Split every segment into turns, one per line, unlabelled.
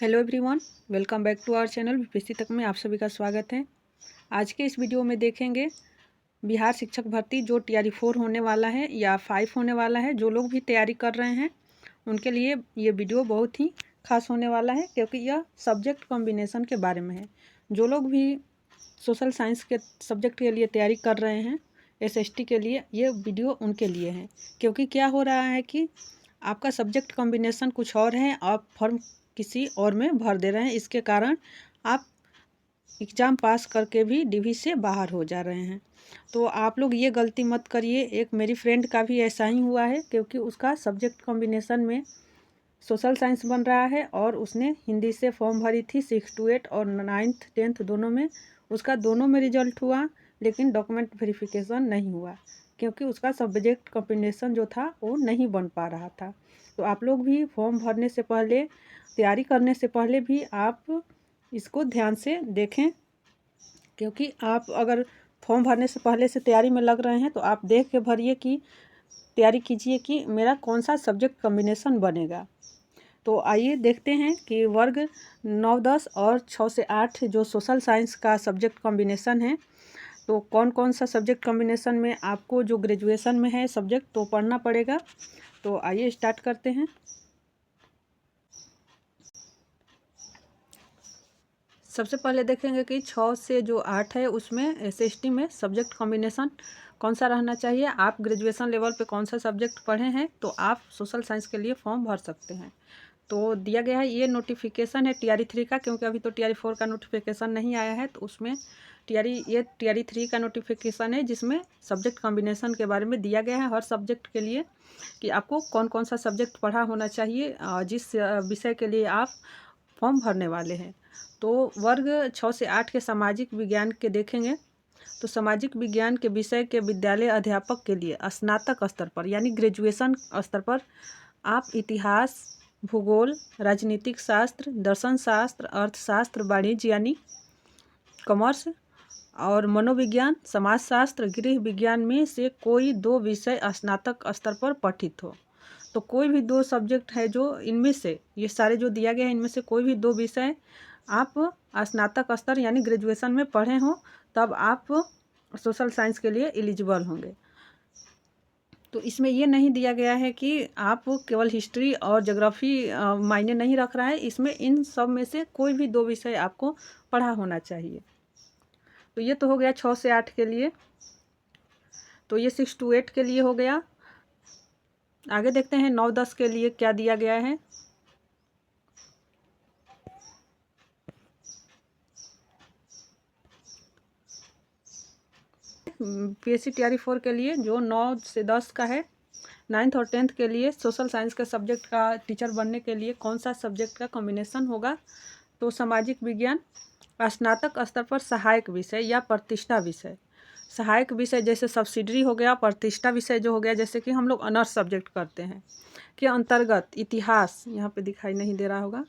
Hello everyone, welcome back to our channel BPSC तक में आप सभी का स्वागत है। आज के इस वीडियो में देखेंगे बिहार शिक्षक भर्ती जो टीआरई 4 होने वाला है या 5 होने वाला है। जो लोग भी तैयारी कर रहे हैं उनके लिए ये वीडियो बहुत ही खास होने वाला है, क्योंकि यह सब्जेक्ट कॉम्बिनेशन के बारे में है। जो लोग भी सोशल साइंस के सब्जेक्ट के लिए तैयारी कर रहे हैं, एसएसटी के लिए, ये वीडियो उनके लिए है। क्योंकि क्या हो रहा है कि आपका सब्जेक्ट कॉम्बिनेशन कुछ और है, आप फॉर्म किसी और में भर दे रहे हैं। इसके कारण आप एग्ज़ाम पास करके भी डीवी से बाहर हो जा रहे हैं। तो आप लोग ये गलती मत करिए। एक मेरी फ्रेंड का भी ऐसा ही हुआ है, क्योंकि उसका सब्जेक्ट कॉम्बिनेशन में सोशल साइंस बन रहा है और उसने हिंदी से फॉर्म भरी थी 6 to 8 और 9th 10th दोनों में। उसका दोनों में रिजल्ट हुआ, लेकिन डॉक्यूमेंट वेरिफिकेशन नहीं हुआ, क्योंकि उसका सब्जेक्ट कॉम्बिनेशन जो था वो नहीं बन पा रहा था। तो आप लोग भी फॉर्म भरने से पहले, तैयारी करने से पहले भी आप इसको ध्यान से देखें। क्योंकि आप अगर फॉर्म भरने से पहले से तैयारी में लग रहे हैं तो आप देख के भरिए, कि तैयारी कीजिए कि मेरा कौन सा सब्जेक्ट कॉम्बिनेशन बनेगा। तो आइए देखते हैं कि वर्ग 9, 10 और 6 से 8 जो सोशल साइंस का सब्जेक्ट कॉम्बिनेशन है, तो कौन कौन सा सब्जेक्ट कॉम्बिनेशन में आपको जो ग्रेजुएशन में है सब्जेक्ट तो पढ़ना पड़ेगा। तो आइए स्टार्ट करते हैं। सबसे पहले देखेंगे कि 6 से जो 8 है उसमें एसएसटी में सब्जेक्ट कॉम्बिनेशन कौन सा रहना चाहिए। आप ग्रेजुएशन लेवल पे कौन सा सब्जेक्ट पढ़े हैं तो आप सोशल साइंस के लिए फॉर्म भर सकते हैं। तो दिया गया है, ये नोटिफिकेशन है टीआरई 3 का, क्योंकि अभी तो टीआरई 4 का नोटिफिकेशन नहीं आया है। तो उसमें टीआरई 3 का नोटिफिकेशन है, जिसमें सब्जेक्ट कॉम्बिनेशन के बारे में दिया गया है हर सब्जेक्ट के लिए, कि आपको कौन कौन सा सब्जेक्ट पढ़ा होना चाहिए जिस विषय के लिए आप फॉर्म भरने वाले हैं। तो वर्ग 6 से 8 के सामाजिक विज्ञान के देखेंगे। तो सामाजिक विज्ञान के विषय के विद्यालय अध्यापक के लिए स्नातक स्तर पर यानी ग्रेजुएशन स्तर पर आप इतिहास, भूगोल, राजनीतिक शास्त्र, दर्शन शास्त्र, अर्थशास्त्र, वाणिज्य यानी कॉमर्स और मनोविज्ञान, समाजशास्त्र, गृह विज्ञान में से कोई 2 विषय स्नातक स्तर पर पठित हो। तो कोई भी 2 सब्जेक्ट है जो इनमें से, ये सारे जो दिया गया है इनमें से कोई भी 2 विषय आप स्नातक स्तर यानी ग्रेजुएशन में पढ़े हों, तब आप सोशल साइंस के लिए एलिजिबल होंगे। तो इसमें ये नहीं दिया गया है कि आप केवल हिस्ट्री और ज्योग्राफी मायने नहीं रख रहा है। इसमें इन सब में से कोई भी 2 विषय आपको पढ़ा होना चाहिए। तो ये तो हो गया 6 से 8 के लिए। तो ये 6 to 8 के लिए हो गया। आगे देखते हैं 9, 10 के लिए क्या दिया गया है। पीएससी टीआरई 4 के लिए जो 9 से 10 का है, 9th और 10th के लिए सोशल साइंस के सब्जेक्ट का टीचर बनने के लिए कौन सा सब्जेक्ट का कॉम्बिनेशन होगा। तो सामाजिक विज्ञान स्नातक स्तर पर सहायक विषय या प्रतिष्ठा विषय। सहायक विषय जैसे सब्सिडरी हो गया, प्रतिष्ठा विषय जो हो गया जैसे कि हम लोग ऑनर्स सब्जेक्ट करते हैं, के अंतर्गत इतिहास, यहाँ पे दिखाई नहीं दे रहा होगा,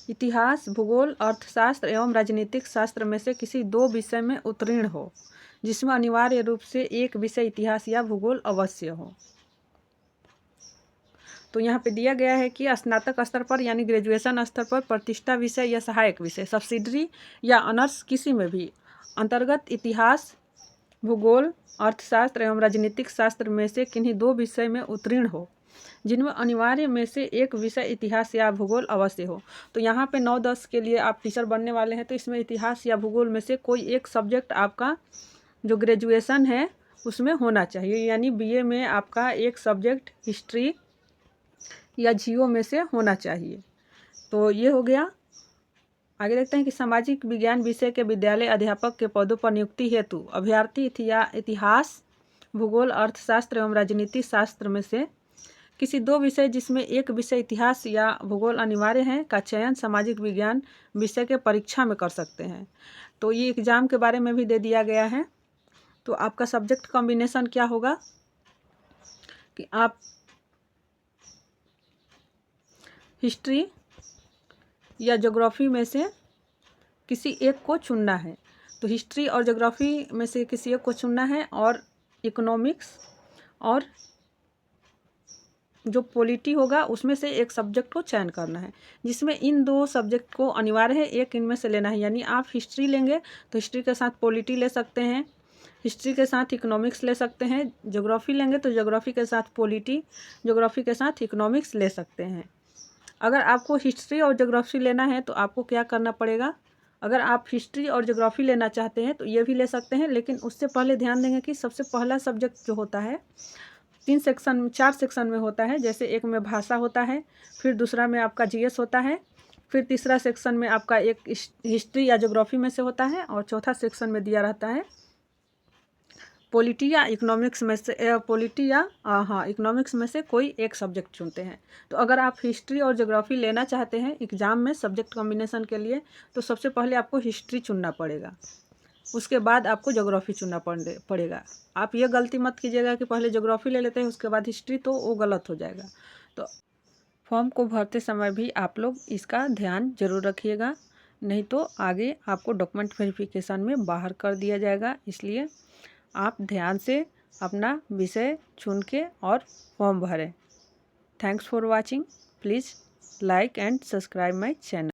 इतिहास, भूगोल, अर्थशास्त्र एवं राजनीतिक शास्त्र में से किसी 2 विषय में उत्तीर्ण हो, जिसमें अनिवार्य रूप से एक विषय इतिहास या भूगोल अवश्य हो। तो यहाँ पे दिया गया है कि स्नातक स्तर पर यानी ग्रेजुएशन स्तर पर प्रतिष्ठा विषय या सहायक विषय, सब्सिडरी या ऑनर्स किसी में भी अंतर्गत इतिहास, भूगोल, अर्थशास्त्र एवं राजनीतिक शास्त्र में से किन्हीं 2 विषय में उत्तीर्ण हो, जिनमें अनिवार्य में से एक विषय इतिहास या भूगोल अवश्य हो। तो यहाँ पे 9, 10 के लिए आप टीचर बनने वाले हैं, तो इसमें इतिहास या भूगोल में से कोई एक सब्जेक्ट आपका जो ग्रेजुएशन है उसमें होना चाहिए, यानी बीए में आपका एक सब्जेक्ट हिस्ट्री या जियो में से होना चाहिए। तो ये हो गया। आगे देखते हैं कि सामाजिक विज्ञान विषय के विद्यालय अध्यापक के पदों पर नियुक्ति हेतु अभ्यर्थी इतिहास, भूगोल, अर्थशास्त्र एवं राजनीति शास्त्र में से किसी 2 विषय जिसमें एक विषय इतिहास या भूगोल अनिवार्य है का चयन सामाजिक विज्ञान विषय के परीक्षा में कर सकते हैं। तो ये एग्ज़ाम के बारे में भी दे दिया गया है। तो आपका सब्जेक्ट कॉम्बिनेशन क्या होगा कि आप हिस्ट्री या ज्योग्राफी में से किसी एक को चुनना है। तो हिस्ट्री और ज्योग्राफी में से किसी एक को चुनना है, और इकोनॉमिक्स और जो पॉलिटी होगा उसमें से एक सब्जेक्ट को चयन करना है, जिसमें इन 2 सब्जेक्ट को अनिवार्य है, एक इनमें से लेना है। यानी आप हिस्ट्री लेंगे तो हिस्ट्री के साथ पॉलिटी ले सकते हैं, हिस्ट्री के साथ इकोनॉमिक्स ले सकते हैं। ज्योग्राफी लेंगे तो ज्योग्राफी के साथ पॉलिटी, ज्योग्राफी के साथ इकोनॉमिक्स ले सकते हैं। अगर आपको हिस्ट्री और ज्योग्राफी लेना है तो आपको क्या करना पड़ेगा, अगर आप हिस्ट्री और ज्योग्राफी लेना चाहते हैं तो ये भी ले सकते हैं, लेकिन उससे पहले ध्यान देंगे कि सबसे पहला सब्जेक्ट जो होता है 4 सेक्शन में होता है। जैसे एक में भाषा होता है, फिर दूसरा में आपका जीएस होता है, फिर तीसरा सेक्शन में आपका एक हिस्ट्री या ज्योग्राफी में से होता है, और चौथा सेक्शन में दिया रहता है पॉलिटी या इकोनॉमिक्स में से इकोनॉमिक्स में से कोई एक सब्जेक्ट चुनते हैं। तो अगर आप हिस्ट्री और ज्योग्राफी लेना चाहते हैं एग्ज़ाम में सब्जेक्ट कॉम्बिनेशन के लिए, तो सबसे पहले आपको हिस्ट्री चुनना पड़ेगा, उसके बाद आपको ज्योग्राफी चुनना पड़ेगा। आप ये गलती मत कीजिएगा कि पहले ज्योग्राफी ले लेते हैं उसके बाद हिस्ट्री, तो वो गलत हो जाएगा। तो फॉर्म को भरते समय भी आप लोग इसका ध्यान जरूर रखिएगा, नहीं तो आगे आपको डॉक्यूमेंट वेरिफिकेशन में बाहर कर दिया जाएगा। इसलिए आप ध्यान से अपना विषय चुन के और फॉर्म भरें। Thanks for watching. Please like and subscribe my channel.